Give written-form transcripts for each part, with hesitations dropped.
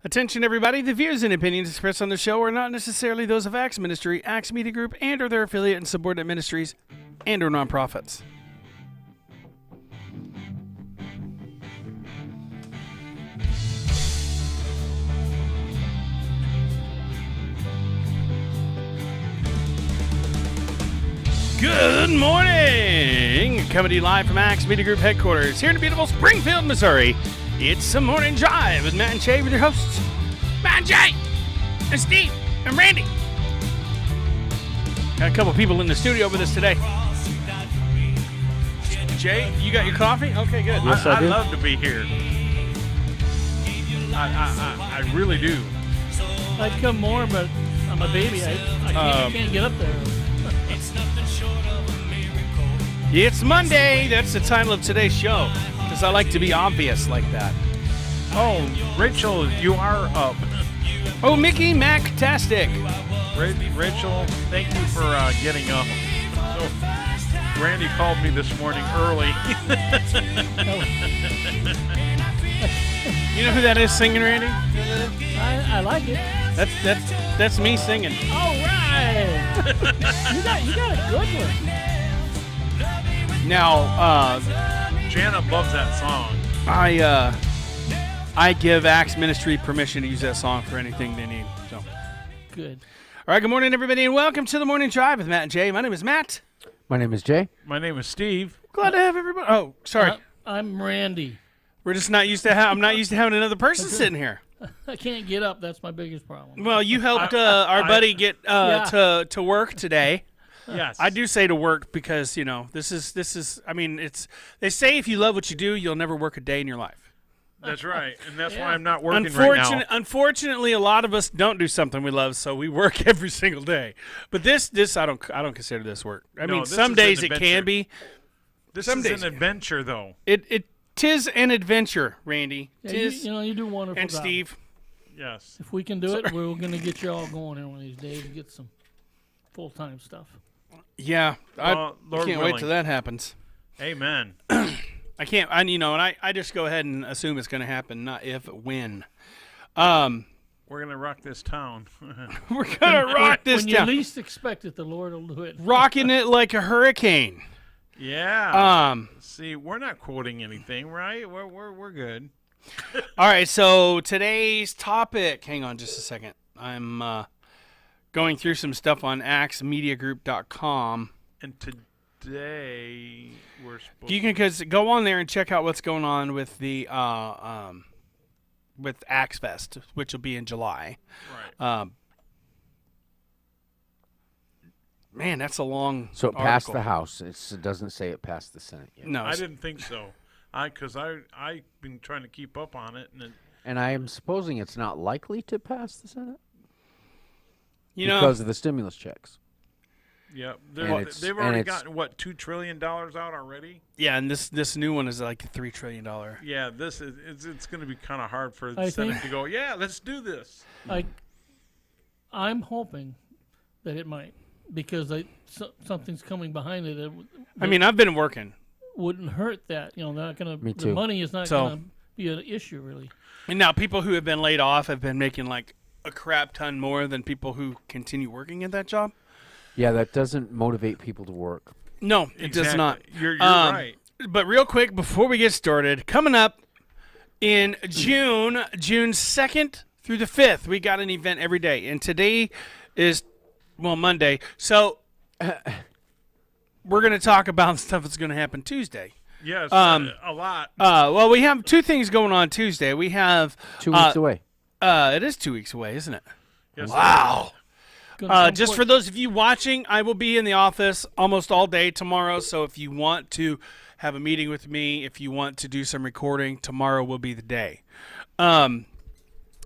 Attention, everybody. The views and opinions expressed on the show are not necessarily those of Acts Ministry, Acts Media Group, and or their affiliate and subordinate ministries and or nonprofits. Good morning! Coming to you live from Acts Media Group headquarters here in beautiful Springfield, Missouri. It's the Morning Drive with Matt and Jay with your hosts, Matt and Jay, and Steve, and Randy. Got a couple people in the studio with us today. Jay, you got your coffee? Okay, good. Yes, I love to be here. I really do. I'd come more, but I'm a baby. I can't get up there. It's Monday. That's the title of today's show, because I like to be obvious like that. Oh, Rachel, you are up. Oh, Mickey Mac-tastic. Rachel, thank you for getting up. So, Randy called me this morning early. You know who that is singing, Randy? I like it. That's me singing. All right. you got a good one. Now, Janet loves that song. I give Acts Ministry permission to use that song for anything they need. So, Good. all right, good morning, everybody, and welcome to the Morning Drive with Matt and Jay. My name is Matt. My name is Jay. My name is Steve. Glad to have everybody. Oh, sorry. I'm Randy. We're just not used to I'm not used to having another person sitting here. I can't get up. That's my biggest problem. Well, you helped our buddy get Yeah. to work today. Yes. I do say to work because, you know, this is I mean, they say if you love what you do, you'll never work a day in your life. That's right. And that's Yeah. why I'm not working right now. Unfortunately, a lot of us don't do something we love, so we work every single day. But this I don't consider this work. I mean, this some is days an it can adventure. be. This Some is days an adventure, though. Tis an adventure, Randy. Yeah, Tis you do a wonderful and job. Steve. Yes. If we can do it, we're going to get you all going here one of these days and get some full-time stuff. Yeah, I Lord can't wait willing. till that happens. Amen. I can't. I just go ahead and assume it's going to happen, not if, when. We're going to rock this town. We're gonna rock this When you down, least expect it, the Lord will do it. rocking it like a hurricane. Yeah. See, we're not quoting anything, right? We're good. All right, so today's topic. Hang on just a second. I'm going through some stuff on axmediagroup.com. And today we're supposed You can go on there and check out what's going on with the with Axe Fest, which will be in July. Right. Man, that's a long. So it passed article. the House. It doesn't say it passed the Senate yet. No, I didn't think so. Because I've been trying to keep up on it, and And I am supposing it's not likely to pass the Senate because of the stimulus checks. yeah, it's- they've and already it's- gotten what $2 trillion out already. yeah, and this new one is like a $3 trillion. Yeah, this is it's going to be kind of hard for the I Senate think- to go. Yeah, let's do this. I'm hoping that it might, because something's coming behind it. I mean, I've been working, Wouldn't hurt that. Not going to. Me The too. money is not So- going to be an issue, really. and now people who have been laid off have been making like a crap ton more than people who continue working at that job. Yeah, that doesn't motivate people to work. No, it does not. You're right. But real quick, before we get started, coming up in June 2nd through the 5th, we got an event every day. And today is, Monday. So we're going to talk about stuff that's going to happen Tuesday. Yes, a lot. Well, we have two things going on Tuesday. We have 2 weeks away. It is 2 weeks away, isn't it? Yes, Wow. Gonna Just for those of you watching, I will be in the office almost all day tomorrow. So if you want to have a meeting with me, if you want to do some recording, tomorrow will be the day. And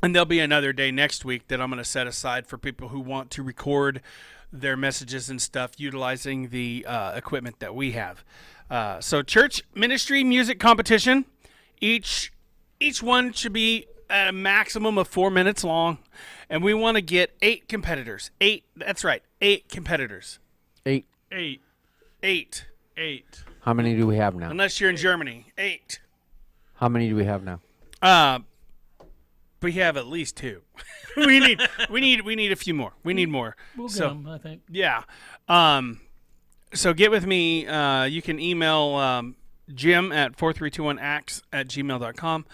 there'll be another day next week that I'm going to set aside for people who want to record their messages and stuff utilizing the equipment that we have. So church ministry music competition. Each one should be at a maximum of 4 minutes long. And we want to get 8 competitors. 8. That's right. 8 competitors. 8. 8. 8. 8. How many do we have now? Unless you're in Germany. 8. How many do we have now? We have at least 2. we need a few more. We need more. We'll get So- them, I think. Yeah. So get with me. You can email Jim at 4321axe@gmail.com,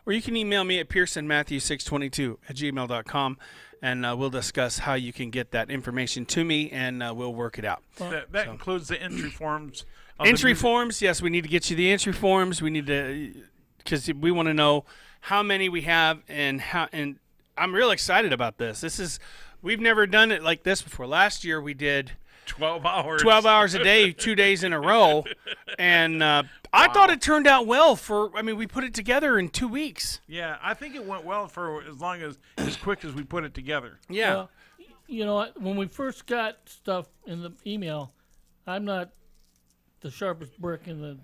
or you can email me at pearsonmatthew622@gmail.com, and we'll discuss how you can get that information to me, and we'll work it out. That includes the entry forms. of the Entry new- forms, yes, we need to get you the entry forms. We need to, because we want to know how many we have and how. And I'm real excited about this. We've never done it like this before. Last year we did 12 hours. 12 hours a day, 2 days in a row, and I thought it turned out well. We put it together in 2 weeks. Yeah, I think it went well for as quick as we put it together. Yeah. Well, you know, when we first got stuff in the email, I'm not the sharpest brick in the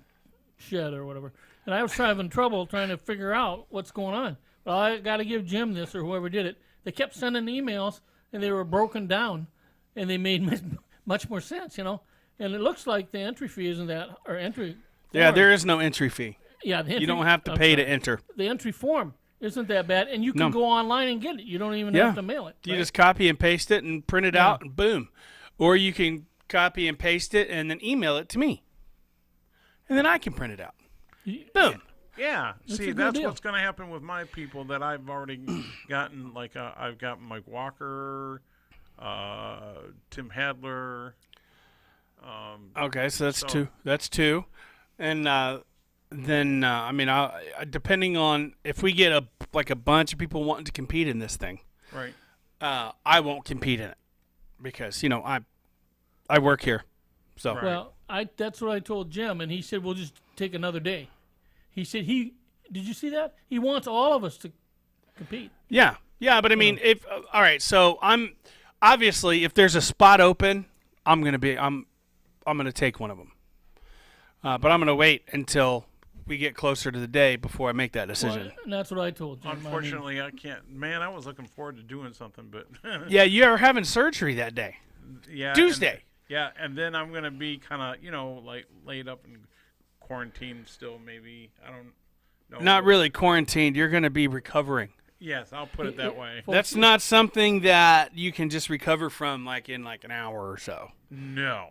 shed or whatever. And I was having trouble trying to figure out what's going on. Well, I got to give Jim this or whoever did it. They kept sending emails, and they were broken down, and they made much more sense, you know. And it looks like the entry fee isn't that, or entry. Yeah, form. there is no entry fee. Yeah, the You entry- don't have to I'm pay sorry. to enter. The entry form isn't that bad, and you can No. go online and get it. You don't even Yeah. have to mail it. You right? just copy and paste it and print it Yeah. out, and boom. Or you can copy and paste it and then email it to me, and then I can print it out. Boom. Yeah, a see, good that's deal. what's going to happen with my people that I've already gotten. Like, I've got Mike Walker, Tim Hadler. Okay, so that's So- 2. That's 2, and then depending on if we get a bunch of people wanting to compete in this thing, Right. I won't compete in it because I work here, so Right. Well, that's what I told Jim, and he said we'll just take another day. He said did you see that? He wants all of us to compete. yeah. But I mean, if all right, so I'm obviously if there's a spot open, I'm gonna take one of them, but I'm gonna wait until we get closer to the day before I make that decision. And that's what I told Jim. Unfortunately, I can't. Man, I was looking forward to doing something, but Yeah, you're having surgery that day, yeah, Tuesday. and then I'm gonna be kind of like laid up in quarantine still. Maybe I don't know. Not really quarantined. You're gonna be recovering. Yes, I'll put it that way. That's not something that you can just recover from in an hour or so. No.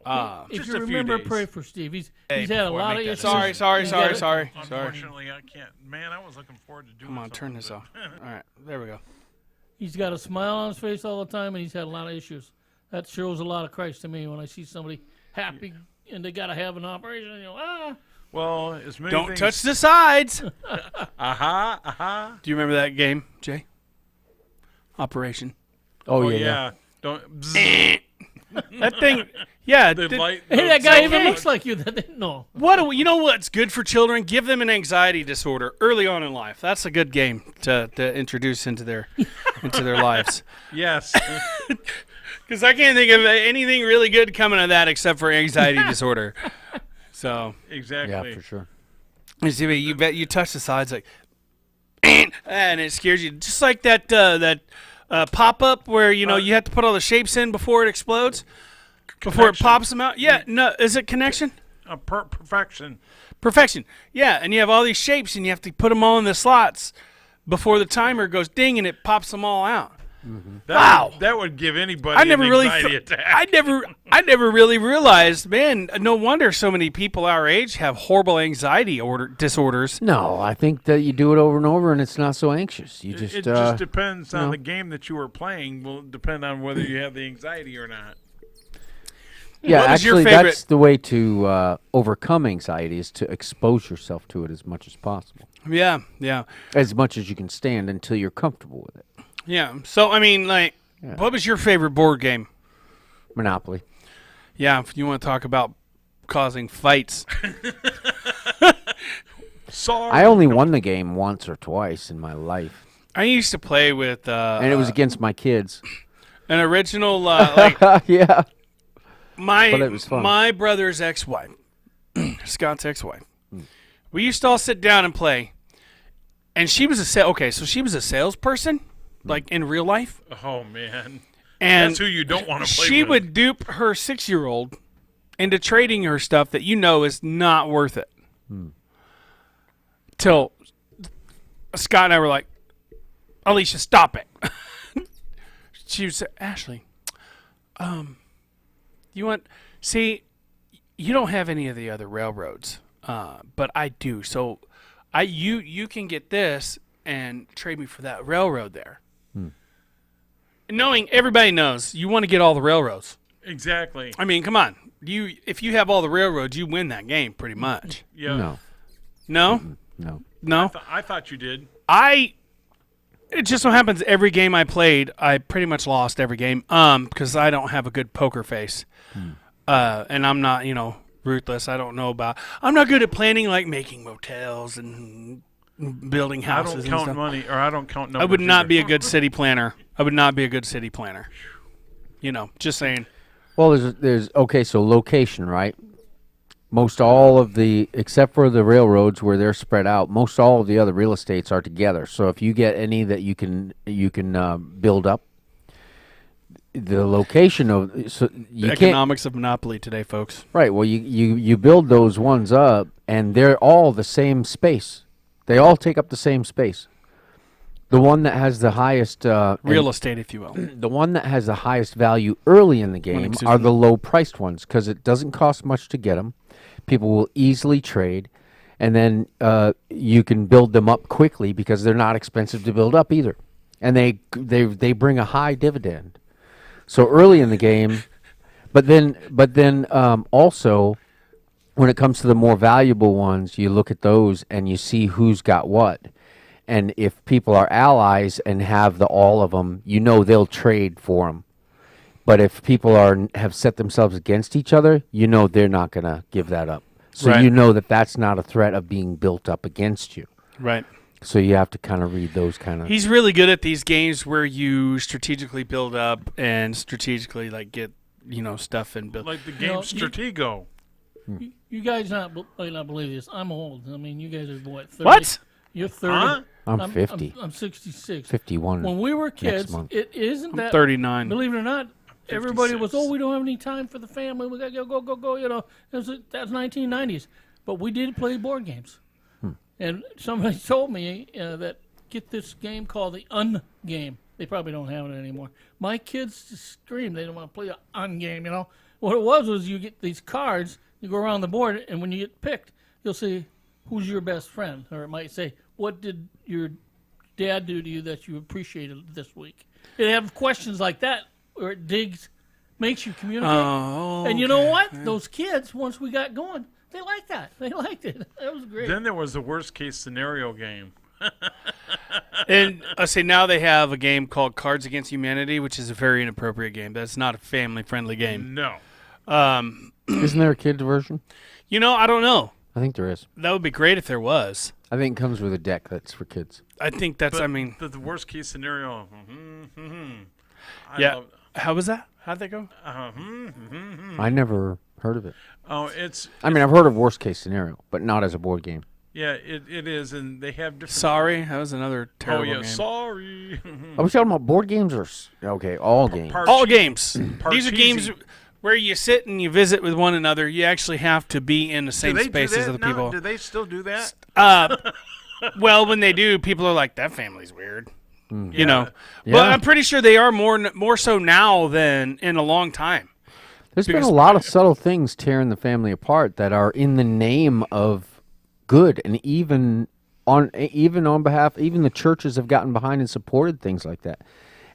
if just you a few remember, days. pray for Steve. He's Hey, had a before I lot make of that issues. Sorry. He's got Sorry. Unfortunately, I can't. Man, I was looking forward to doing. Come on, turn something, this but- off. All right, there we go. He's got a smile on his face all the time, and he's had a lot of issues. That shows a lot of Christ to me when I see somebody happy and they got to have an operation. Well, as many Don't things. touch the sides. Aha. Do you remember that game, Jay? Operation. Oh, Oh yeah. yeah. Don't. Bzz, That thing. Yeah. the did- light. Hey, the that guy cell even phone. looks like you. That didn't know. you know what's good for children? Give them an anxiety disorder early on in life. That's a good game to introduce into their lives. Yes. Because I can't think of anything really good coming of that except for anxiety disorder. So Exactly. Yeah, for sure. you see, you bet you touch the sides and it scares you, just like that pop up where you have to put all the shapes in before it explodes, before it Connection. pops them out. Yeah, no, is it connection? Perfection. Perfection. Yeah, and you have all these shapes and you have to put them all in the slots before the timer goes ding and it pops them all out. Wow. That would give anybody I never an really, anxiety attack. I never really realized, man. No wonder so many people our age have horrible anxiety disorders. No, I think that you do it over and over, and it's not so anxious. You just, It just depends on no. the game that you were playing. Will depend on whether you have the anxiety or not. yeah. What was your Actually, favorite- that's the way to overcome anxiety is to expose yourself to it as much as possible, Yeah. as much as you can stand until you're comfortable with it. Yeah. So, I mean, what was your favorite board game? Monopoly. Yeah, if you want to talk about causing fights. Sorry. I only won the game once or twice in my life, I used to play with and it was against my kids. an original, Yeah. my But it was fun. my brother's ex-wife, Scott's ex-wife. We used to all sit down and play, and she was she was a salesperson, like in real life, Oh man, and that's who you don't want to play she with. would dupe her 6-year-old into trading her stuff that is not worth it. Till Scott and I were like, Alicia, stop it. She was Ashley, you want, see, you don't have any of the other railroads, but I do. So you can get this and trade me for that railroad there. Knowing everybody knows you want to get all the railroads. Exactly. I mean, come on. If you have all the railroads, you win that game pretty much. Yeah. No, No? no. No? I thought you did. It just so happens every game I played, I pretty much lost every game because I don't have a good poker face. And I'm not, ruthless. I don't know about. I'm not good at planning, like making motels and building I houses don't and count stuff. money, or I don't count numbers. I would not either. be a good city planner. I would not be a good city planner. Just saying. Well, there's okay. So location, right? Most all of the, except for the railroads where they're spread out, most all of the other real estates are together. So if you get any that you can build up, the location of so you can't Economics of monopoly today, folks. right. Well, you build those ones up, and they're all the same space. They all take up the same space. The one that has the highest Real estate, if you will. the one that has the highest value early in the game Susan. are the low-priced ones because it doesn't cost much to get them. People will easily trade, and then you can build them up quickly because they're not expensive to build up either, and they bring a high dividend. So early in the game, but then also when it comes to the more valuable ones, you look at those and you see who's got what. And if people are allies and have all of them, they'll trade for them. But if people have set themselves against each other, they're not going to give that up. So Right. that's not a threat of being built up against you. Right. So you have to kind of read those kind of. He's really good at these games where you strategically build up and strategically get stuff and build. Like the game Stratego. You guys might not believe this. I'm old. I mean, you guys are what? 30? What? You're 30. Huh? I'm 50. I'm 66. 51. When we were kids, month. it isn't I'm that. 39. Believe it or not, everybody was, 56. we don't have any time for the family. We got to go. That's 1990s. But we did play board games. And somebody told me that get this game called the Un-game. They probably don't have it anymore. My kids just scream. They don't want to play the Un-game, What it was you get these cards, you go around the board, and when you get picked, you'll say, who's your best friend? Or it might say, what did your dad do to you that you appreciated this week? It have questions like that where it makes you communicate. Oh. And you know what? Those kids, once we got going, they liked that. They liked it. That was great. Then there was the worst case scenario game. And I say now they have a game called Cards Against Humanity, which is a very inappropriate game. That's not a family-friendly game. No. Isn't there a kids version? I don't know. I think there is. That would be great if there was. I think it comes with a deck that's for kids. I think that's. But the worst case scenario. Yeah. How was that? How'd that go? I never heard of it. Oh, it's I mean, I've heard of worst case scenario, but not as a board game. yeah, it is, and they have different. Sorry, that was another Oh terrible yeah, game. sorry. Are we talking about board games or okay, all games? All games. These are Parcheesi. games where you sit and you visit with one another. You actually have to be in the Do same they space do as that other now? people. Do they still do that? Well, when they do, people are like, "That family's weird," you know. Yeah. But I'm pretty sure they are more so now than in a long time. There's been because- a lot of subtle things tearing the family apart that are in the name of good, and even on behalf, even the churches have gotten behind and supported things like that.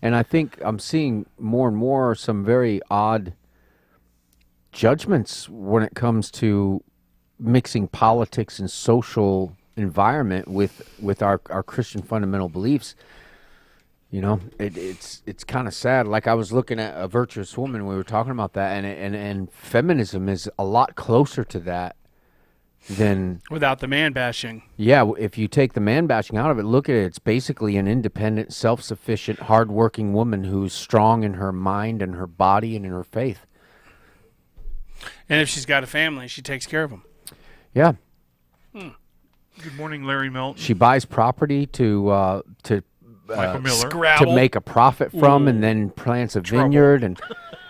And I think I'm seeing more and more some very odd judgments when it comes to mixing politics and social environment with our Christian fundamental beliefs. It's kind of sad. Like I was looking at A Virtuous Woman, we were talking about that, and feminism is a lot closer to that than Without the man bashing. if you take the man bashing out of it, look at it. It's basically an independent, self-sufficient, hardworking woman who's strong in her mind and her body and in her faith. And if she's got a family, she takes care of them. Yeah, Good morning, Larry Melton. she buys property to Michael Miller. Scrabble. to make a profit from, and then plants a vineyard. And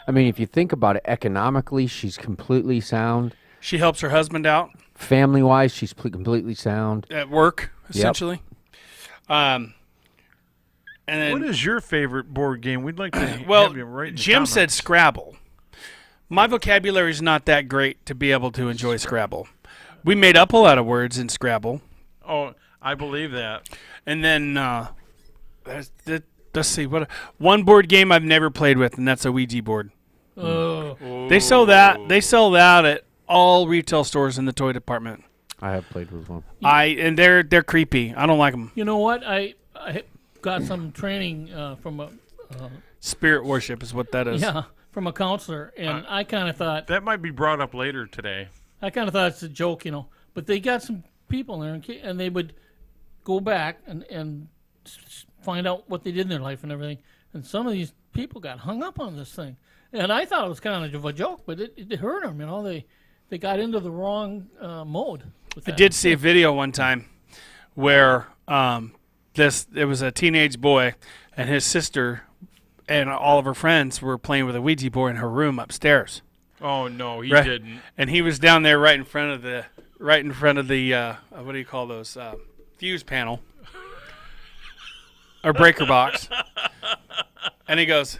I mean, if you think about it economically, she's completely sound. She helps her husband out Family-wise, she's completely sound. at work, essentially. And then, What is your favorite board game? We'd like to well, have you write in the Jim said comments. Scrabble. My vocabulary is not that great to be able to enjoy Scrabble. We made up a lot of words in Scrabble. Oh, I believe that. And then let's see one board game I've never played with, and that's a Ouija board. Oh, They sell that. They sell that at all retail stores in the toy department. I have played with one. And they're creepy. I don't like them. you know what? I got some training from a Spirit worship is what that is. from a counselor, and I kind of thought That might be brought up later today. it's a joke, But they got some people in there, and they would go back and find out what they did in their life and everything. And some of these people got hung up on this thing, and I thought it was kind of a joke, but it hurt them. They got into the wrong mode. With I that. did see a video one time where it was a teenage boy and his sister and all of her friends were playing with a Ouija board in her room upstairs. Oh no, he Right. didn't. And he was down there right in front of the what do you call those, fuse panel or breaker box. And he goes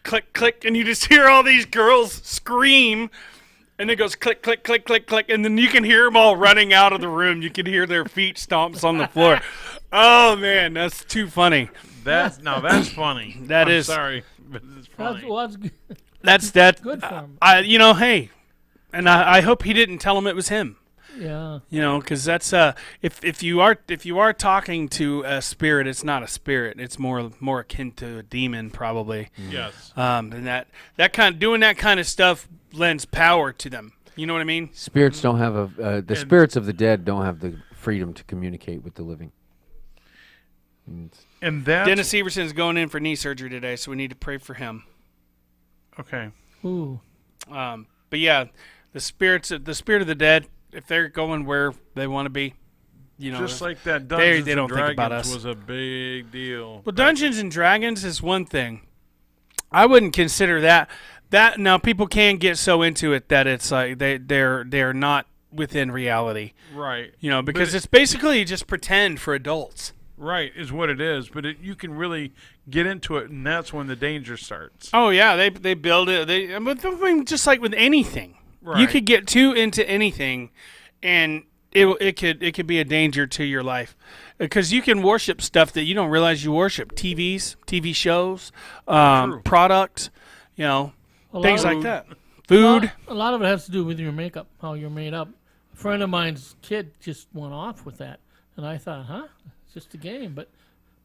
click click, and you just hear all these girls scream, and it goes click click click click click, and then you can hear them all running out of the room. You can hear their feet stomps on the floor. Oh man, that's too funny. That's funny. That I'm is- sorry, but it's funny. That's good. That's that. Good for him. Hey, and I hope he didn't tell him it was him. Yeah. Because that's if you are talking to a spirit, it's not a spirit. It's more akin to a demon, probably. Yes. And that kind of stuff lends power to them. You know what I mean? Spirits don't have the spirits of the dead don't have the freedom to communicate with the living. And that's Dennis Everson's going in for knee surgery today, so we need to pray for him. okay. Ooh. But yeah, the spirit of the dead, if they're going where they want to be, Just like that they Dungeons don't and think about Dragons us. was a big deal. Well, Dungeons and Dragons is one thing. I wouldn't consider that. That now people can get so into it that it's like they're not within reality. Right. Because But it's basically just pretend for adults. Right is what it is, but you can really get into it, and that's when the danger starts. Oh yeah, they build it. I mean, just like with anything, you Right. could get too into anything, and it could be a danger to your life, because you can worship stuff that you don't realize you worship. TV shows, True. products, A things lot like of- that. Food. A lot of it has to do with your makeup, how you're made up. A friend of mine's kid just went off with that, and I thought, it's just a game. But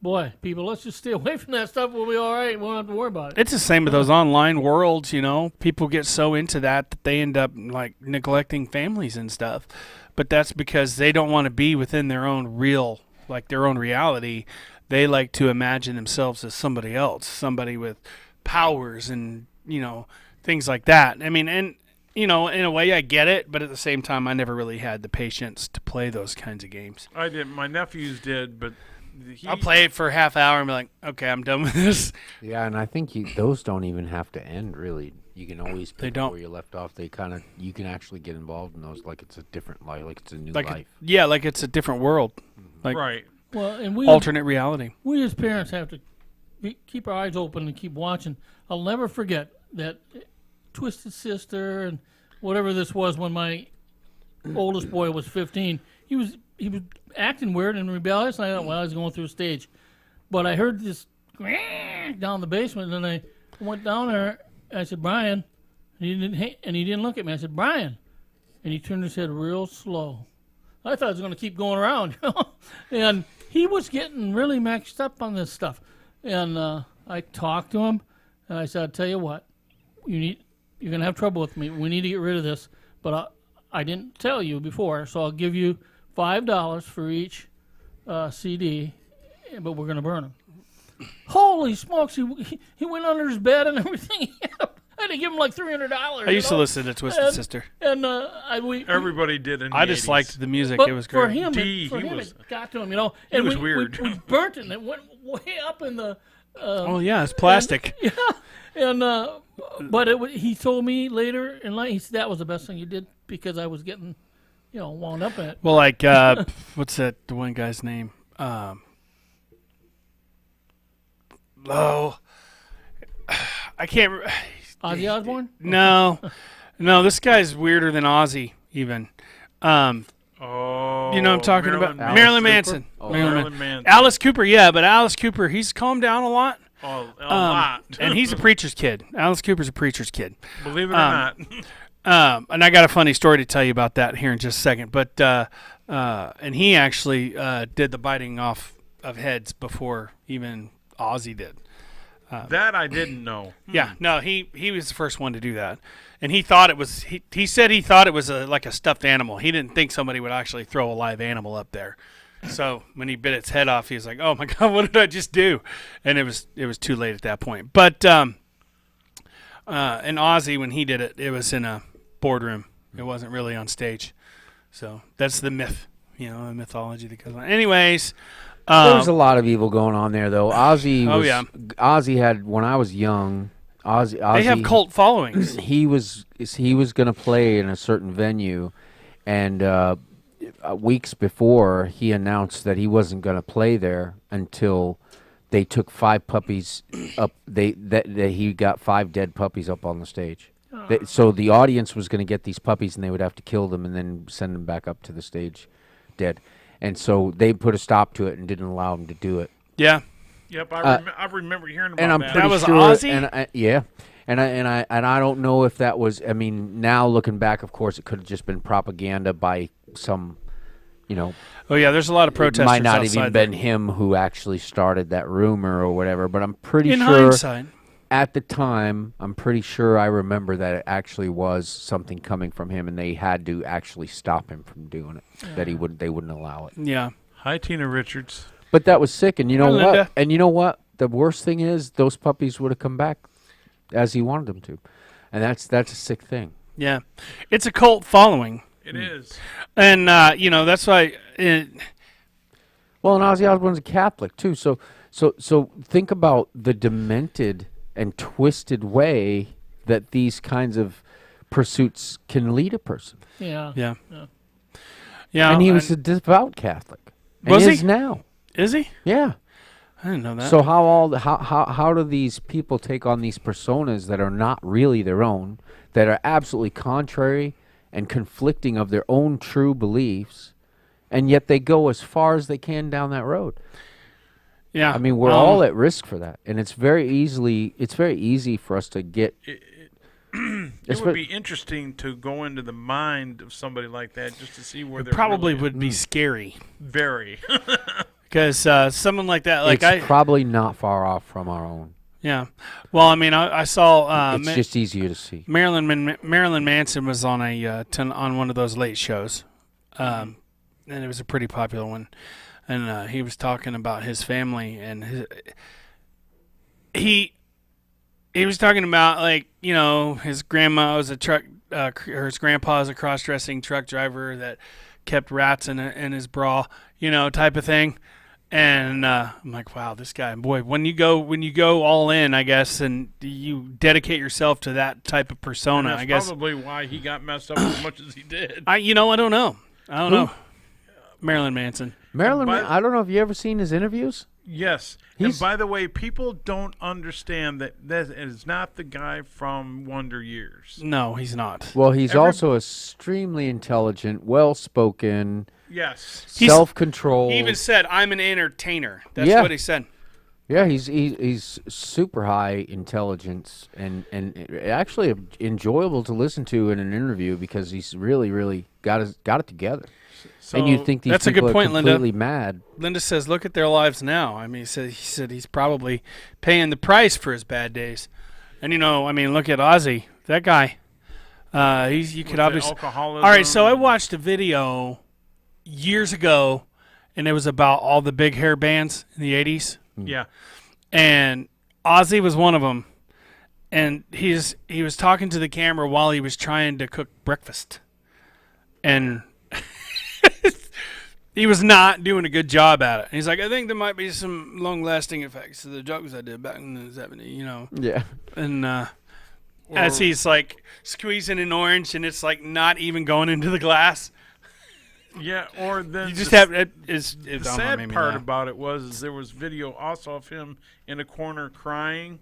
boy, people, let's just stay away from that stuff. We'll be all right. We won't have to worry about it. It's the same with those online worlds, People get so into that they end up like neglecting families and stuff. But that's because they don't want to be within their own their own reality. They like to imagine themselves as somebody else, somebody with powers and, things like that. I mean, and, in a way I get it, but at the same time I never really had the patience to play those kinds of games. I didn't. My nephews did, but I'll play it for a half hour and be like, okay, I'm done with this. Yeah, and I think those don't even have to end really. You can always pick don't. where you left off. You can actually get involved in those like it's a different life, like it's a new Like life. like it's a different world, like right. Well, and we alternate reality. we as parents have to keep our eyes open and keep watching. I'll never forget that Twisted Sister and whatever this was when my oldest boy was 15. He was acting weird and rebellious, and I thought, well, he's going through a stage. But I heard this down the basement, and I went down there. I said, Brian, and he didn't look at me. I said, Brian, and he turned his head real slow. I thought it was going to keep going around, and he was getting really maxed up on this stuff. And I talked to him, and I said, I'll tell you what, you're going to have trouble with me. We need to get rid of this, but I didn't tell you before, so I'll give you $5 for each CD, but we're going to burn them. Holy smokes, he went under his bed and everything. I had to give him like $300. I used to listen to Twisted Sister. And Everybody did in the I just 80s. liked the music. but it was for great. him, D, for he him was- it got to him, And was we weird. We burnt it, and it went way up in the. Oh yeah, it's plastic. Yeah, and but he told me later in life, he said that was the best thing you did because I was getting, wound up in it. Well, like what's that? The one guy's name? I can't. Ozzy Osbourne? No, no, this guy's weirder than Ozzy even. Oh, You know what I'm talking about? Manson. Marilyn Manson. Oh. Marilyn Manson. Alice Cooper, yeah, but Alice Cooper, he's calmed down a lot. Oh, a lot. And he's a preacher's kid. Alice Cooper's a preacher's kid. Believe it or not. And I got a funny story to tell you about that here in just a second. But and he actually did the biting off of heads before even Ozzy did. That I didn't know. Yeah, no, he was the first one to do that, and he thought it was. He said he thought it was like a stuffed animal. He didn't think somebody would actually throw a live animal up there. So when he bit its head off, he was like, "Oh my God, what did I just do?" And it was too late at that point. But and Ozzy, when he did it, it was in a boardroom. It wasn't really on stage. So that's the myth, the mythology that goes on. Anyways. There's a lot of evil going on there, though. Ozzy was, Ozzy had, when I was young, Ozzy they have cult followings. He was going to play in a certain venue, and weeks before, he announced that he wasn't going to play there until they took 5 puppies up. That he got 5 dead puppies up on the stage. So the audience was going to get these puppies, and they would have to kill them and then send them back up to the stage dead. And so they put a stop to it and didn't allow him to do it. Yeah. Yep, I remember hearing about and I'm that. pretty That was sure, Ozzy? And I don't know if that was. I mean, now looking back, of course, it could have just been propaganda by some, Oh yeah, there's a lot of It protesters might not outside even been him who actually started that rumor or whatever. But I'm pretty in sure hindsight. at the time, I'm pretty sure I remember that it actually was something coming from him, and they had to actually stop him from doing it. That they wouldn't allow it. Yeah. Hi, Tina Richards. But that was sick, and you know Hi, what? Linda. And you know what? The worst thing is those puppies would have come back as he wanted them to, and that's a sick thing. Yeah. It's a cult following. It is. And that's why Well, and Ozzy Osbourne's a Catholic too, so think about the demented and twisted way that these kinds of pursuits can lead a person. Yeah. Yeah. Yeah. And he was a devout Catholic. And Was he? is now. Is he? Yeah. I didn't know that. So how do these people take on these personas that are not really their own, that are absolutely contrary and conflicting of their own true beliefs, and yet they go as far as they can down that road? yeah. I mean, we're all at risk for that, and it's very easy for us to get. It would be interesting to go into the mind of somebody like that just to see where they're probably really would be scary very. because someone like that, like It's probably not far off from our own. yeah. Well, I mean, I saw It's just easier to see. Marilyn Manson was on on one of those late shows, and it was a pretty popular one, and he was talking about his family and he was talking about, like, his grandma was a truck, or his grandpa was a cross-dressing truck driver that kept rats in his bra, type of thing. And I'm like, wow, this guy, boy, when you go all in, I guess, and you dedicate yourself to that type of persona, That's I guess. probably why he got messed up as much as he did. I don't know. Marilyn Manson. I don't know if you ever seen his interviews. Yes. And by the way, people don't understand that is not the guy from Wonder Years. No, he's not. Well, he's also extremely intelligent, well-spoken, Yes. self-controlled. He even said, "I'm an entertainer." That's Yeah. what he said. Yeah, he's super high intelligence and actually enjoyable to listen to in an interview because he's really got it together. So And you think these That's a people good point, are Linda. completely mad? Linda says, "Look at their lives now." I mean, he said he's probably paying the price for his bad days. And look at Ozzy. That guy. You could with obviously. alcoholism. All right, so I watched a video years ago, and it was about all the big hair bands in the '80s, Yeah. and Ozzy was one of them. And he was talking to the camera while he was trying to cook breakfast, and he was not doing a good job at it. He's like, I think there might be some long-lasting effects to the drugs I did back in the '70s, Yeah. And as he's like squeezing an orange, and it's like not even going into the glass. Yeah, or then You just the, have it's the I don't know, sad made me part laugh. about it was there was video also of him in a corner crying,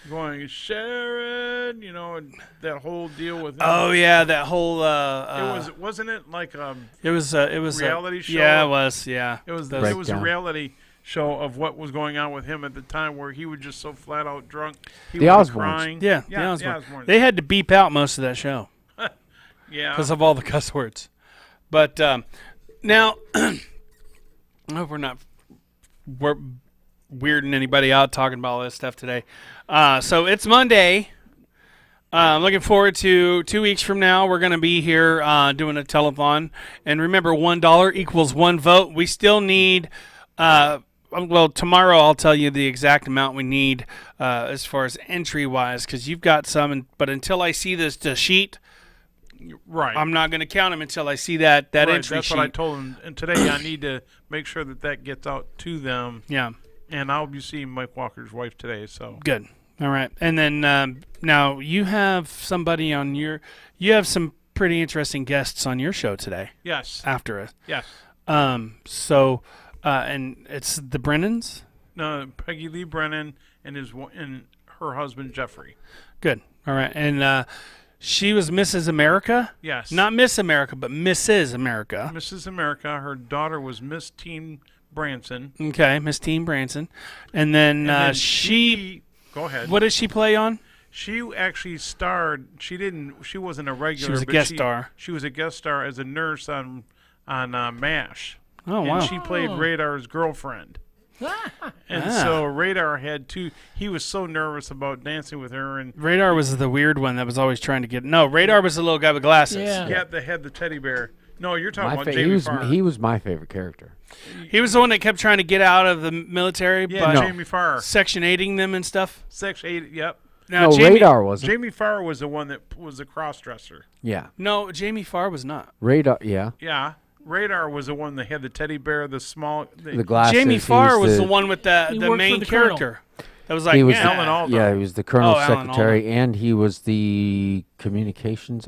going Sharon, and that whole deal with him. Oh yeah, that whole Wasn't it like it was a reality show? Yeah, it was. Yeah, it was Those- it was a Breakdown. reality show of what was going on with him at the time, where he was just so flat out drunk. He The was Osbournes. crying. yeah, yeah, the the Osbournes. Osbournes. They had to beep out most of that show yeah. because of all the cuss words. But now, I hope we're weirding anybody out talking about all this stuff today. So it's Monday. I'm looking forward to 2 weeks from now. We're going to be here doing a telethon. And remember, $1 equals 1 vote. We still need, tomorrow I'll tell you the exact amount we need as far as entry-wise, because you've got some. But until I see the sheet, Right. I'm not going to count them until I see that right, entry that's sheet. what I told him. And today I need to make sure that gets out to them. Yeah, And I'll be seeing Mike Walker's wife today. So good. All right. And then now you have somebody on you have some pretty interesting guests on your show today yes, after it. yes. And it's the Brennans. No, Peggy Lee Brennan and and her husband Jeffrey. Good. All right. And she was Mrs. America, Yes, not Miss America, but Mrs. America. Mrs. America. Her daughter was Miss Teen Branson. Okay, Miss Teen Branson. And then, And then she. Go ahead. What does she play on? She actually starred. She didn't. She wasn't a regular. She was a but guest star. She was a guest star as a nurse on MASH. Oh and wow. she played Radar's girlfriend. And Ah. so Radar had two. He was so nervous about dancing with her, and Radar was the weird one that was always trying to get. No, Radar was the little guy with glasses. Yeah. yet they had the teddy bear. No, you're talking about he Jamie was Farr. he was my favorite character. He was the one that kept trying to get out of the military yeah, by Jamie Farr. Section 8ing them and stuff. Section 8. Yep. Now, No, Jamie, Radar wasn't. Jamie Farr was the one that was a cross-dresser. Yeah, No, Jamie Farr was not. Radar. Yeah, Yeah. Radar was the one that had the teddy bear, the small. the glasses. Jamie he Farr was the one with He the worked for main the colonel. character. That was like, He was yeah. Alan Alda. Yeah, he was the colonel's Oh, Alan secretary, and he was the communications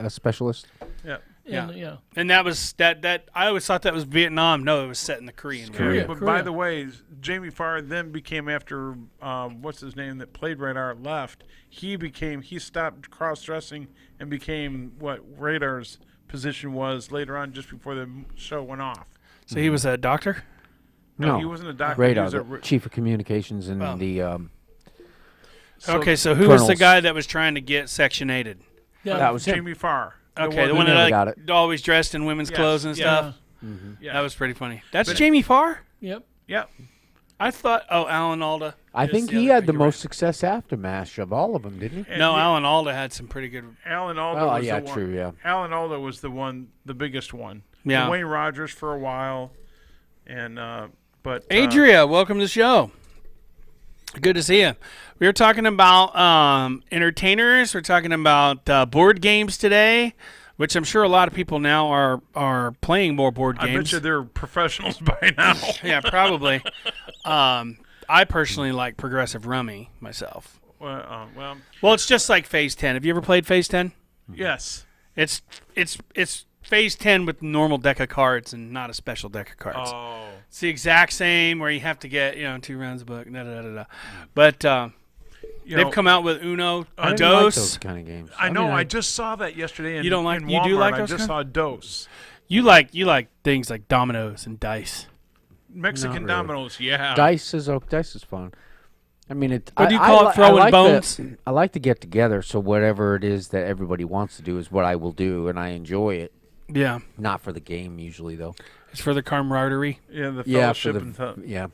specialist. Yeah. Yeah. And that was that. I always thought that was Vietnam. No, it was set in the Korean War. Korea. But by the way, Jamie Farr then became, after what's his name that played Radar left, he stopped cross-dressing and became what Radar's position was later on, just before the show went off. So he was a doctor. No, No, he wasn't a doctor. Radar, He was the chief of communications in Oh. the. Okay, so who was the Colonels. guy that was trying to get Section 8'd? Yeah. That was him. Jamie Farr. Okay, the one never that got like, always dressed in women's Yes, clothes and yeah. stuff. Yeah. That was pretty funny. That's But- Jamie Farr. Yep. yeah. I thought. Oh, Alan Alda. I is think the he other had the figure. most success after MASH of all of them, didn't he? And No, he- Alan Alda had some pretty good. Alan Alda Oh, was yeah, the one. true, yeah. Alan Alda was the biggest one. Yeah. And Wayne Rogers for a while, and but Adria, welcome to the show. Good to see you. We were talking about entertainers. We're talking about board games today, which I'm sure a lot of people now are playing more board I bet games. you they're professionals by now. Yeah, probably. I personally like Progressive Rummy myself. well, Well, it's just like Phase 10. Have you ever played Phase 10? yes. It's Phase 10 with normal deck of cards and not a special deck of cards. Oh, It's the exact same where you have to get 2 rounds of book. But you they've know, come out with Uno, I didn't like Dos. those kind of games. I know. mean, I just saw that yesterday. In, You don't like- in you do Walmart. like I those just kind? saw Dos. You like things like dominoes and dice. Mexican really. dominoes. Yeah. Dice is fun. I mean, it. What do you I- call I it, li- throwing I like bones? I like to get together, so whatever it is that everybody wants to do is what I will do, and I enjoy it. Yeah, Not for the game usually, though. it's for the camaraderie. Yeah, the Yeah, fellowship for and the stuff. yeah.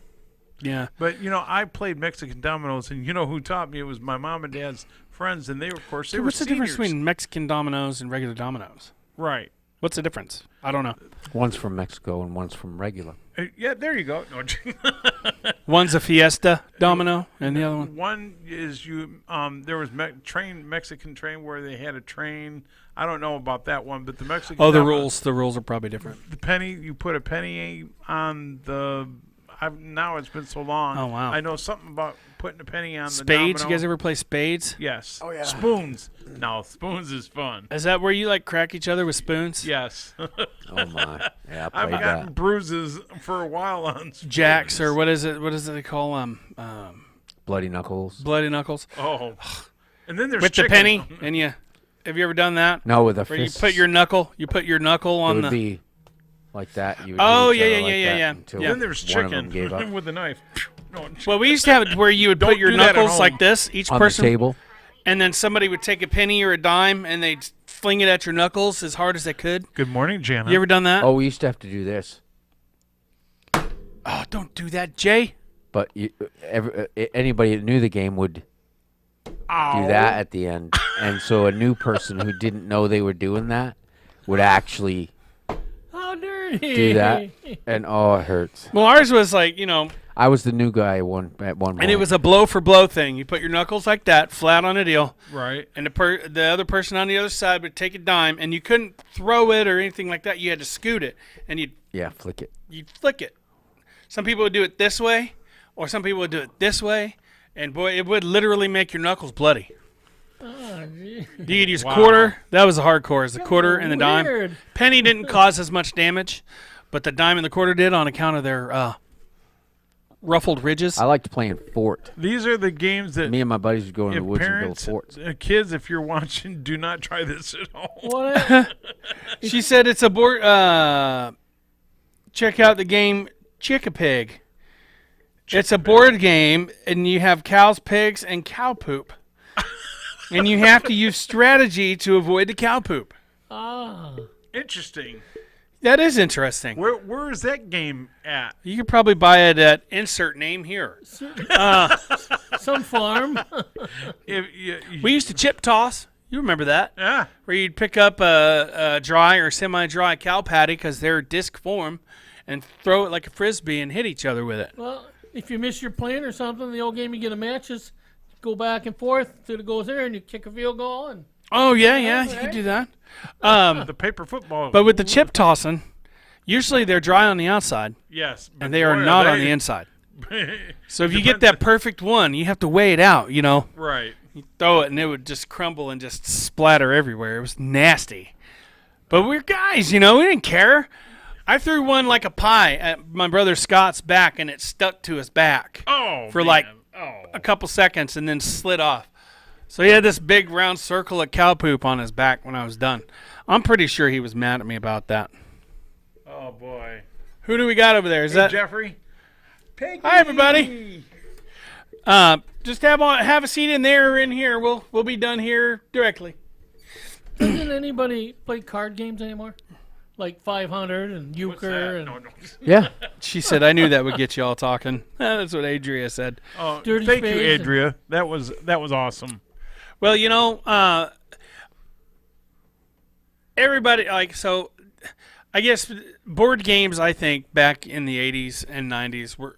Yeah. But I played Mexican dominoes, and you know who taught me? It was my mom and dad's friends, and they were, of course, they So were what's the difference seniors. between Mexican dominoes and regular dominoes? Right. What's the difference? I don't know. One's from Mexico and one's from regular. Yeah, there you go. No, One's a Fiesta domino, and the other one. one is there was Mexican train where they had a train. I don't know about that one, but the Mexican. Oh, the domino- rules. The rules are probably different. The penny, you put a penny on the. now it's been so long. Oh, wow. I know something about putting a penny on the Spades. domino. You guys ever play spades? Yes. Oh yeah. Spoons. No, spoons is fun. Is that where you like crack each other with spoons? Yes. Oh my! Yeah, I I've played gotten that. bruises for a while on spoons. Jacks or what is it? What is it they call Bloody knuckles. bloody knuckles Oh. And then there's with chicken. the penny? And you have you ever done that? No, with a Where you fist. put your knuckle It on would the. be like that. You would Oh, do each yeah, other yeah, like yeah, that yeah. until Yeah. Then there's one of them chicken gave up with a knife. No, Well, we used to have it where you would Don't put your do that at knuckles home. like this, each on person, the table. and then somebody would take a penny or a dime and they'd fling it at your knuckles as hard as they could. Good morning, Jana. You ever done that? Oh, we used to have to do this, Oh, don't do that, Jay. but anybody that knew the game would do that at the end, and so a new person who didn't know they were doing that would actually How dirty. do that, and oh, it hurts. Well, ours was like, I was the new guy at one point. and it was a blow for blow thing. You put your knuckles like that, flat on a deal, Right. and the other person on the other side would take a dime, and you couldn't throw it or anything like that. You had to scoot it, and yeah, flick it. you'd flick it. Some people would do it this way, or some people would do it this way, and boy, it would literally make your knuckles bloody. Oh, gee. You could use Wow. quarter. That was the hardcore, is the quarter and the dime. Weird. Penny didn't cause as much damage, but the dime and the quarter did on account of their ruffled ridges. I liked playing fort. These are the games that Me and my buddies would go in the if woods and build parents, forts. kids, if you're watching, do not try this at home. What? She said it's a board. Check out the game Chick-a-Pig. It's a board game, and you have cows, pigs, and cow poop. And you have to use strategy to avoid the cow poop. Ah. Interesting. That is interesting. Where is that game at? You could probably buy it at insert name here. Some farm. We used to chip toss. You remember that? Yeah. Where you'd pick up a dry or semi-dry cow patty because they're disc form and throw it like a frisbee and hit each other with it. Well, if you miss your plane or something, the old game you get a match is go back and forth till it goes there and you kick a field goal and Oh, yeah, you could do that. The paper football. But with the chip tossing, usually they're dry on the outside yes. and they are not on the inside. So if you get that perfect one, you have to weigh it out, Right. You throw it and it would just crumble and just splatter everywhere. It was nasty. But we're guys, we didn't care. I threw one like a pie at my brother Scott's back and it stuck to his back Oh. for like Oh. a couple seconds and then slid off. So he had this big round circle of cow poop on his back when I was done. I'm pretty sure he was mad at me about that. Oh boy. Who do we got over there? Is that Jeffrey? Peggy. Hi, everybody. Just have a seat in there or in here. We'll be done here directly. doesn't anybody play card games anymore? Like 500 and What's euchre that? and No, no. Yeah, She said, I knew that would get you all talking. That's what Adria said. Oh, Dirty thank you, Spades and- Adria. That was awesome. Well, everybody, I guess board games, I think, back in the 80s and 90s were,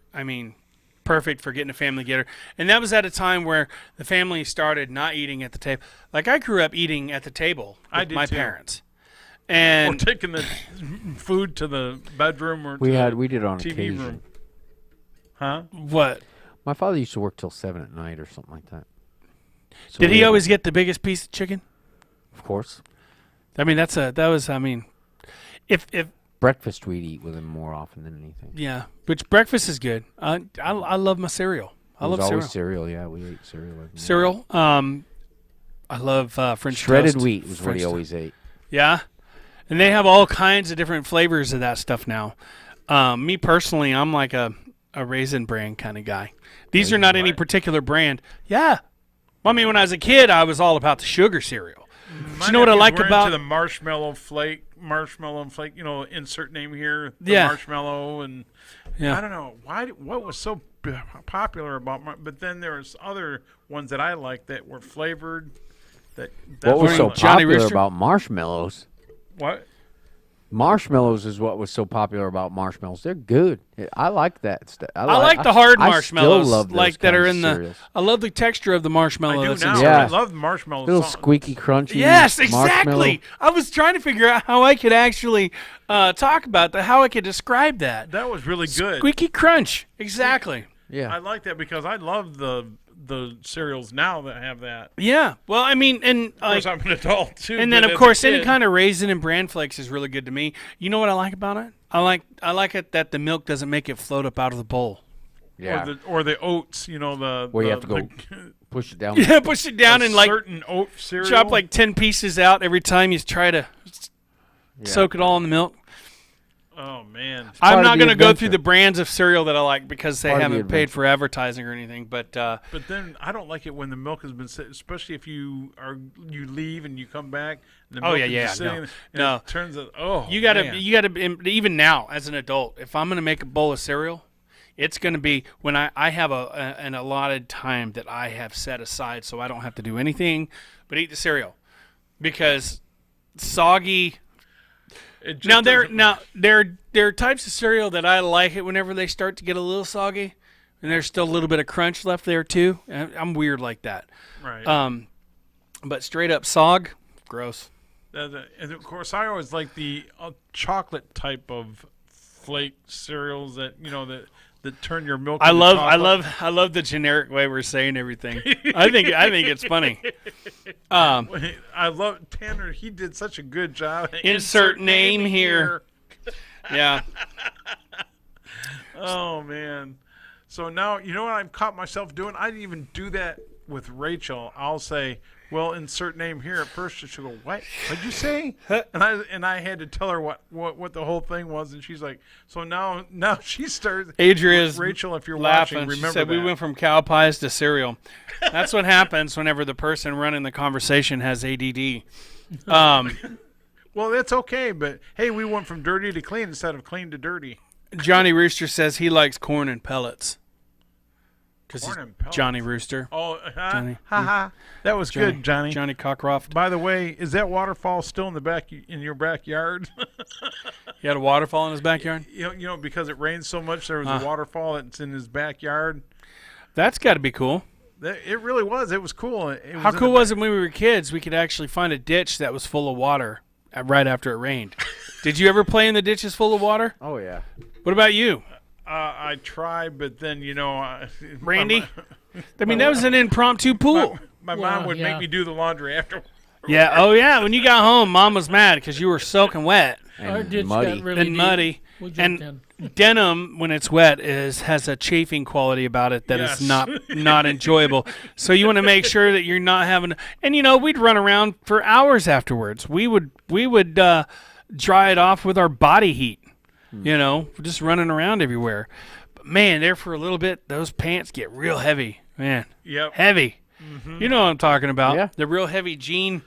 perfect for getting a family together. And that was at a time where the family started not eating at the table. Like, I grew up eating at the table with I did my too. parents. Or And taking the food to the bedroom or we to did on the TV occasion. room. Huh? what? My father used to work till 7 at night or something like that. So Did we he had- always get the biggest piece of chicken? Of course. If Breakfast we'd eat with him more often than anything. yeah, which breakfast is good. I love my cereal. I It was love always cereal. cereal. Yeah, we ate cereal. every morning. Cereal. I love French Shredded toast. wheat was what French he toast. always ate. Yeah, and they have all kinds of different flavors of that stuff now. Me personally, I'm like a Raisin Bran kind of guy. These are not any particular brand. Yeah. Well, when I was a kid, I was all about the sugar cereal. My you know what I nephews like were about- into the marshmallow flake, insert name here, the Yeah. marshmallow, and Yeah. I don't know what was so popular about. But then there was other ones that I liked that were flavored. What was so Johnny popular Rooster? about marshmallows? What? Marshmallows is what was so popular about marshmallows. They're good. I like that stuff. I like the hard I marshmallows, still love those like that kinds are of in the. cereals. I love the texture of the marshmallow. I do that's now. inside. Yeah. I love the marshmallow. Little song. squeaky, crunchy. Yes, marshmallow. exactly. I was trying to figure out how I could actually talk about that, how I could describe that. That was really good. Squeaky crunch. Exactly. Yeah. I like that because I love the cereals now that have that. Yeah. Well, I mean, and Of course, like, I'm an adult too. and then but of as a course any kid- kind of raisin and bran flakes is really good to me. You know what I like about it? I like it that the milk doesn't make it float up out of the bowl. Yeah. or the oats. You know the Where you the- have to go the- push it down. Yeah, push it down a and like certain oat cereal. chop like 10 pieces out every time you try to Yeah. soak it all in the milk. Oh man. part I'm of not the going to go adventure. through the brands of cereal that I like because they Part of the haven't paid adventure. for advertising or anything. But But then I don't like it when the milk has been sit, especially if you leave and you come back. And the Oh, milk yeah, is yeah, just sitting no. there, and No. It turns out, oh, you got man. to even now as an adult, if I'm going to make a bowl of cereal, it's going to be when I have an allotted time that I have set aside so I don't have to do anything but eat the cereal because soggy. It just Now doesn't- there are types of cereal that I like it whenever they start to get a little soggy, and there's still a little bit of crunch left there too. I'm weird like that. right. But straight up sog, gross. And of course, I always like the chocolate type of flake cereals that that turn your milk. I into love chocolate. the generic way we're saying everything. I think it's funny. I love Tanner. He did such a good job. Insert name here. Yeah. Oh man. So now you know what I've caught myself doing? I didn't even do that with Rachel. I'll say, well, insert name here. At first she'll go, what? What'd you say? and I had to tell her what the whole thing was, and she's like, so now she starts. Adria's Rachel, if you're laughing. watching, She remember said that. we went from cow pies to cereal. That's what happens whenever the person running the conversation has ADD. Well, that's okay, but hey, we went from dirty to clean instead of clean to dirty. Johnny Rooster says he likes corn and pellets. Because Corn and pellets. Johnny Rooster. Oh, Johnny. ha. That was good, Johnny. Johnny Cockcroft. By the way, is that waterfall still in the back in your backyard? He had a waterfall in his backyard. you know, because it rained so much, there was a waterfall that's in his backyard. That's got to be cool. It really was. It was cool. How cool was it when we were kids? We could actually find a ditch that was full of water right after it rained. Did you ever play in the ditches full of water? Oh yeah. What about you, I tried, but then Randy? I mean, that was an impromptu pool. My Well, mom would yeah. make me do the laundry after. Yeah. Oh, yeah. When you got home, Mom was mad because you were soaking wet Our And ditch muddy. got really and deep. muddy. We jumped And in. denim, when it's wet, has a chafing quality about it that is Yes. not enjoyable. So you want to make sure that you're not having. And we'd run around for hours afterwards. We would dry it off with our body heat. Just running around everywhere. But man, there for a little bit, those pants get real heavy. Man, Yep. heavy. You know what I'm talking about? Yeah. The real heavy jean,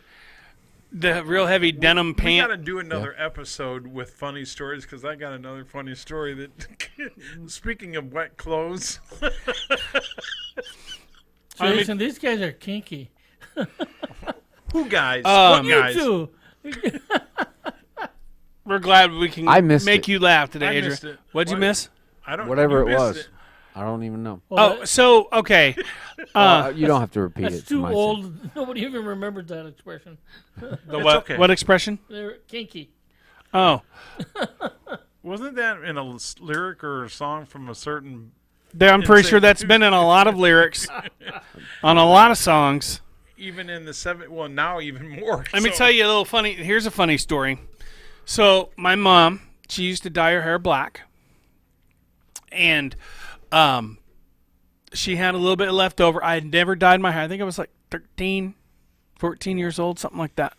the real heavy denim We pant. got to do another episode with funny stories because I got another funny story that. Speaking of wet clothes, Jason, these guys are kinky. who guys? Um, What You guys? too. We're glad we can I missed make it. you laugh today, I Adrian. missed it. What'd you What? miss? I don't. Whatever you it missed was. I don't even know. Well, Oh, so okay. You don't have to repeat that's it. for too my sake. old. Nobody even remembers that expression. The It's what? okay. What expression? They're kinky. Oh, Wasn't that in a lyric or a song from a certain? I'm pretty Insane. sure that's been in a lot of lyrics, on a lot of songs. Even in the well, now even more. Let me tell you a little funny. Here's a funny story. So my mom, she used to dye her hair black, and she had a little bit left over. I had never dyed my hair. I think I was like 13, 14 years old, something like that.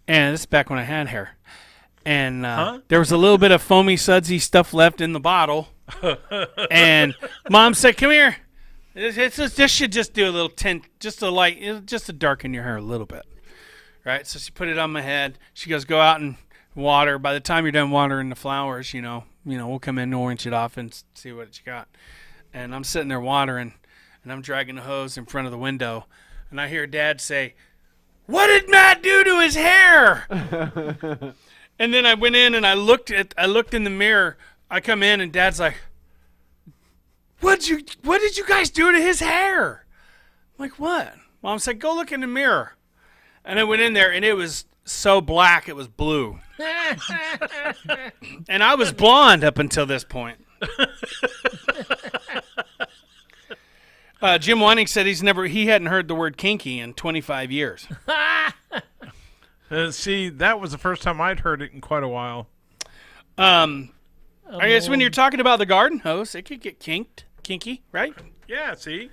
And this is back when I had hair. And there was a little bit of foamy, sudsy stuff left in the bottle. And Mom said, "Come here. This should just do a little tint, just to darken your hair a little bit." Right? So she put it on my head. She goes, "Go out and water. By the time you're done watering the flowers, we'll come in and orange it off and see what you got." And I'm sitting there watering, and I'm dragging the hose in front of the window, and I hear Dad say, "What did Matt do to his hair?" And then I went in and I looked in the mirror. I come in and Dad's like, what did you guys do to his hair? I'm like, what? Mom said, go look in the mirror. And I went in there and it was so black it was blue. And I was blonde up until this point. Jim Whining said he hadn't heard the word kinky in 25 years. See, that was the first time I'd heard it in quite a while. I guess when you're talking about the garden hose, it could get kinky, right? Yeah, see?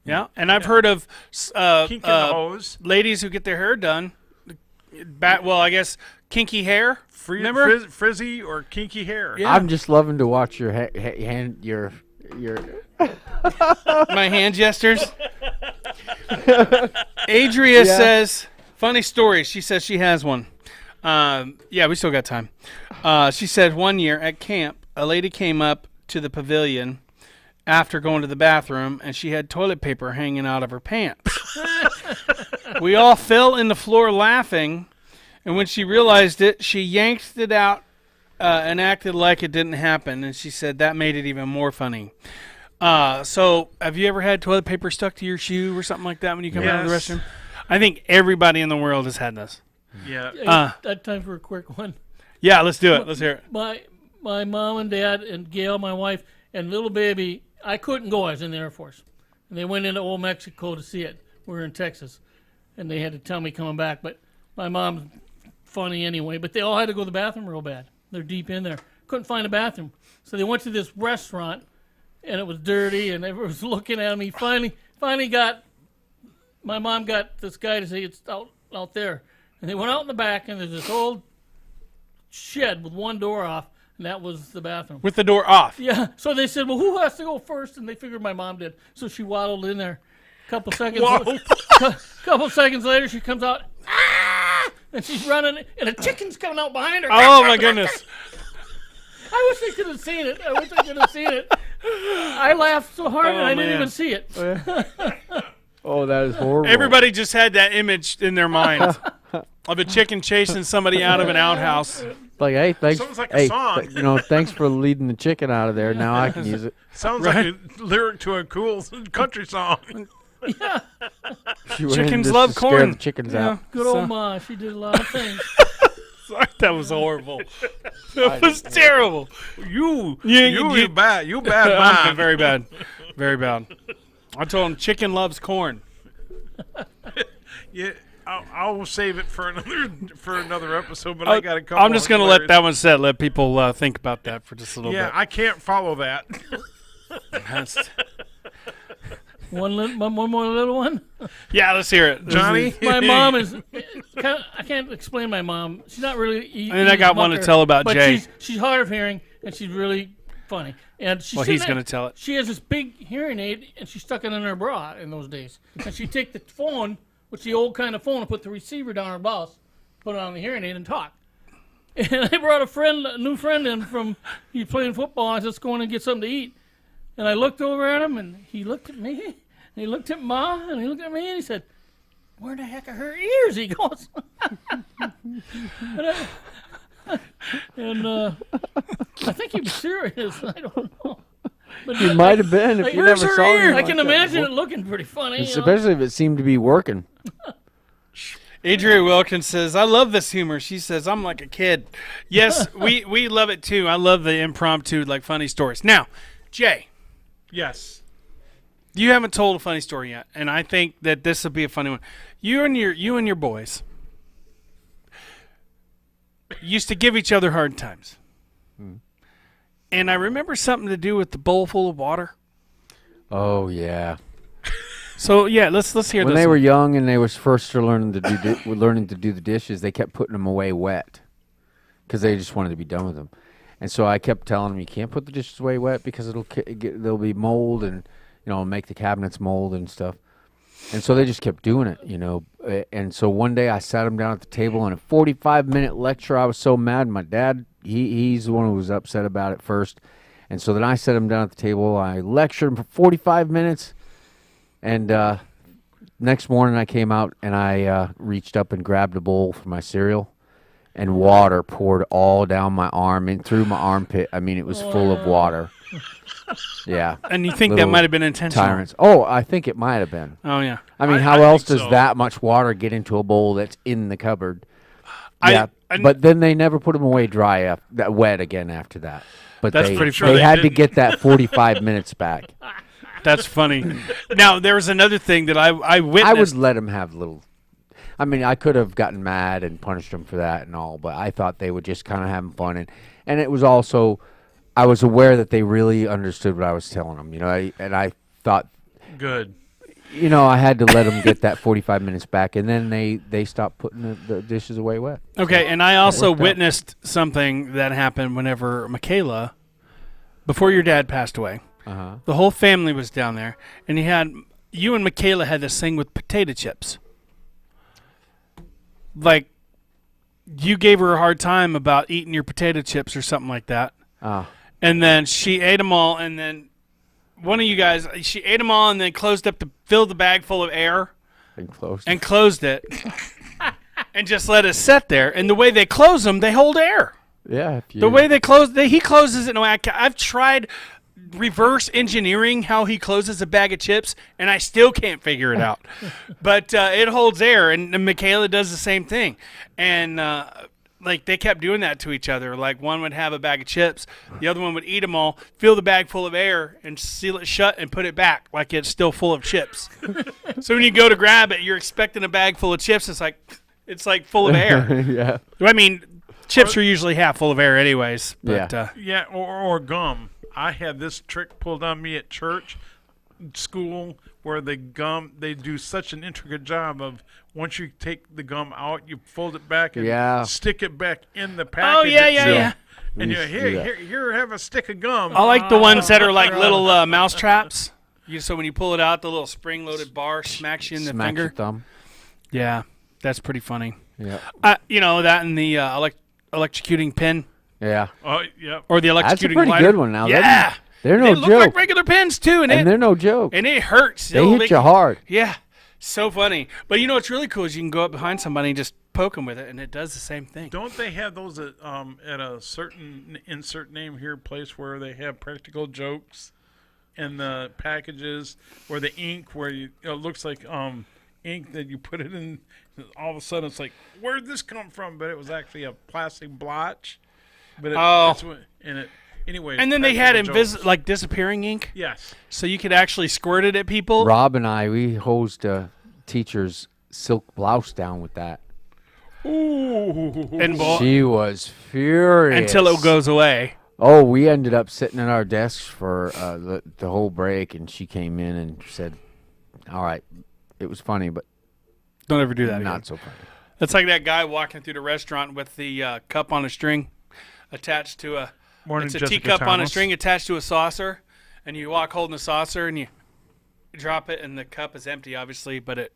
Yeah, and I've heard of Kinking the hose. ladies who get their hair done. I guess kinky hair. Remember? Frizzy or kinky hair. Yeah. I'm just loving to watch your hand, your. My hand gestures. Adria says, funny story. She says she has one. Yeah, we still got time. She said one year at camp, a lady came up to the pavilion after going to the bathroom, and she had toilet paper hanging out of her pants. We all fell in the floor laughing, and when she realized it, she yanked it out and acted like it didn't happen, and she said that made it even more funny. So have you ever had toilet paper stuck to your shoe or something like that when you come out of the Yes. restroom? I think everybody in the world has had this. Yeah. Hey, that time for a quick one. Yeah, let's do it. Let's hear it. My mom and dad and Gail, my wife, and little baby, I couldn't go. I was in the Air Force. And they went into Old Mexico to see it. We were in Texas. And they had to tell me coming back. But my mom's funny anyway. But they all had to go to the bathroom real bad. They're deep in there. Couldn't find a bathroom. So they went to this restaurant, and it was dirty, and everyone was looking at me. Finally my mom got this guy to say it's out there. And they went out in the back, and there's this old shed with one door off, and that was the bathroom. With the door off. Yeah. So they said, well, who has to go first? And they figured my mom did. So she waddled in there. Couple seconds later, she comes out, and she's running, and a chicken's coming out behind her. Oh, my goodness. I wish I could have seen it. I laughed so hard, and I didn't man. even see it. Oh, that is horrible. Everybody just had that image in their mind of a chicken chasing somebody out of an outhouse. Like, hey, thanks. Sounds like a song. Thanks for leading the chicken out of there. Now I can use it. Sounds like a lyric to a cool country song. She went in Chickens just love to scare corn. the chickens Yeah. out. Good old Ma. She did a lot of things. Sorry, that was horrible. That was terrible. You bad. You bad I'm man. very bad. Very bad. I told him chicken loves corn. Yeah, I'll save it for another episode. But I got a couple. I'm just going to let that one sit. Let people think about that for just a little Yeah, bit. I can't follow that. One more little one. Yeah, let's hear it. Johnny? My mom is. I can't explain my mom. She's not really. And I got one to tell about but Jay. She's hard of hearing, and she's really funny. And she's Well, he's going to tell it. She has this big hearing aid, and she stuck it in her bra in those days. And she'd take the phone, which the old kind of phone, and put the receiver down her blouse, put it on the hearing aid, and talk. And I brought a new friend in from, he's playing football. I said, let's go in and get something to eat. And I looked over at him, and he looked at me, and he looked at Ma, and he looked at me, and he said, where the heck are her ears? He goes. And I think he was serious. I don't know. But He might have been if you where's never her saw ear? him. I can imagine it looking pretty funny. You know? Especially if it seemed to be working. Adria Wilkins says, I love this humor. She says, I'm like a kid. Yes, we love it too. I love the impromptu, like funny stories. Now, Jay, Yes. you haven't told a funny story yet, and I think that this will be a funny one. You and your boys used to give each other hard times. And I remember something to do with the bowl full of water. Oh yeah. So yeah, let's hear When this. they one. were young and they was first learning to do the dishes, they kept putting them away wet because they just wanted to be done with them. And so I kept telling them, you can't put the dishes away wet because there'll be mold and make the cabinets mold and stuff. And so they just kept doing it, And so one day I sat them down at the table and a 45-minute lecture. I was so mad. My dad, he's the one who was upset about it first. And so then I sat him down at the table. I lectured him for 45 minutes. And next morning I came out and I reached up and grabbed a bowl for my cereal. and water poured all down my arm and through my armpit. I mean, it was full of water. Yeah. And you think that Little might have been intentional? Tyrants. Oh, I think it might have been. Oh yeah. I mean, I how else think does so. that much water get into a bowl that's in the cupboard? I- Yeah, I- but then they never put them away dry, wet again after that. But That's they, pretty they funny. They had to didn't. get that 45 minutes back. That's funny. Now there was another thing that I I witnessed. would let them have little. I mean, I could have gotten mad and punished them for that and all, but I thought they would just kind of have fun, and it was also, I was aware that they really understood what I was telling them, you know, and I thought, Good. you know, I had to let them get that 45 minutes back, and then they stopped putting the dishes away wet. Okay, and I also worked out. witnessed something that happened whenever Michaela, before your dad passed away, the whole family was down there, and you and Michaela had this thing with potato chips. Like, you gave her a hard time about eating your potato chips or something like that, and then she ate them all, and then one of you guys, she ate them all and then closed up to fill the bag full of air And closed. and closed it and just let it sit there. And the way they close them, they hold air. Yeah, if you, The way they close, he closes it in a way. I've tried reverse engineering how he closes a bag of chips, and I still can't figure it out. But it holds air, and Michaela does the same thing. And like they kept doing that to each other. Like one would have a bag of chips, the other one would eat them all, fill the bag full of air, and seal it shut and put it back like it's still full of chips. So when you go to grab it, you're expecting a bag full of chips. It's like full of air. yeah. I mean, chips are usually half full of air, anyways. But, Yeah. Yeah, or gum. I had this trick pulled on me at church, school, where the gum, they do such an intricate job of once you take the gum out, you fold it back and Yeah. stick it back in the package. Oh, yeah, yeah, itself. yeah. And We you used to do that. here, have a stick of gum. I like the ones that are like little mouse traps. So when you pull it out, the little spring-loaded bar smacks you in the Smack your finger. thumb. Yeah, that's pretty funny. Yeah. You know, that and the electrocuting pin Yeah. Oh, yeah. or the That's a electrocuting pretty lighter. good one now. Yeah. They're They no look like joke. regular pins, too, and And they're no joke. it hurts. They It'll hit make- you hard. Yeah, so funny. But you know what's really cool is you can go up behind somebody and just poke them with it, and it does the same thing. Don't they have those at a certain insert name here place where they have practical jokes in the packages, where the ink, where it looks like ink that you put it in, all of a sudden it's like, where'd this come from? But it was actually a plastic blotch. But that's what, anyway. And then they had practical jokes. like disappearing ink, Yes. so you could actually squirt it at people. Rob and I, we hosed a teacher's silk blouse down with that. Ooh. And She was furious. until it goes away. Oh, we ended up sitting at our desks for the whole break, and she came in and said, all right, it was funny, but Don't ever do that again. not so funny. That's like that guy walking through the restaurant with the cup on a string attached to a. Morning, It's a Jessica teacup on a Thomas. string attached to a saucer, and you walk holding the saucer, and you drop it, and the cup is empty, obviously, but it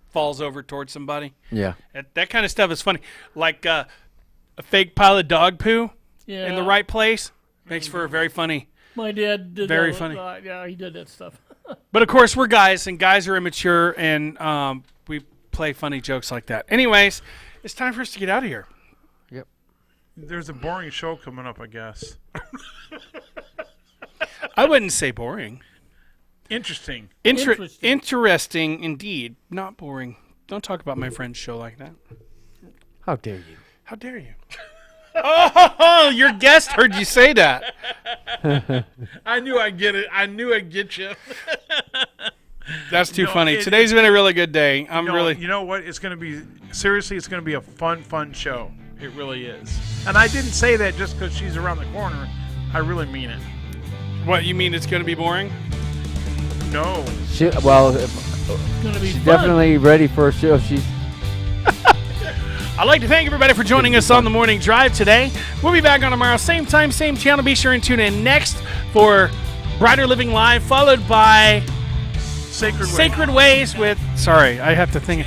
falls over towards somebody. Yeah. That kind of stuff is funny. Like a fake pile of dog poo Yeah. in the right place makes for a very funny. My dad did Very that. funny. Yeah, he did that stuff. But of course, we're guys, and guys are immature, and we play funny jokes like that. Anyways, it's time for us to get out of here. There's a boring show coming up, I guess. I wouldn't say boring. Interesting. Interesting. Interesting indeed. Not boring. Don't talk about my friend's show like that. How dare you? How dare you? Oh, your guest heard you say that. I knew I'd get it. I knew I'd get you. That's too No, funny. it- Today's been a really good day. I'm No, really. You know what? It's going to be, seriously, it's going to be a fun show. It really is. And I didn't say that just because she's around the corner. I really mean it. What, you mean it's going to be boring? No. Well, It's gonna be she's fun. definitely ready for a show. She's I'd like to thank everybody for joining us on the morning drive today. We'll be back on tomorrow, same time, same channel. Be sure and tune in next for Brighter Living Live, followed by Sacred Way. Sacred Ways with. Sorry, I have to think.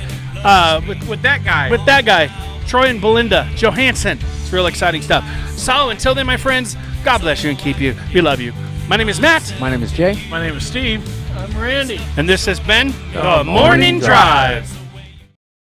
With that guy. With that guy, Troy and Belinda Johansson. It's real exciting stuff. So until then, my friends, God bless you and keep you. We love you. My name is Matt, my name is Jay. My name is Steve. I'm Randy. and this has been The The Morning Morning Drive. Drive.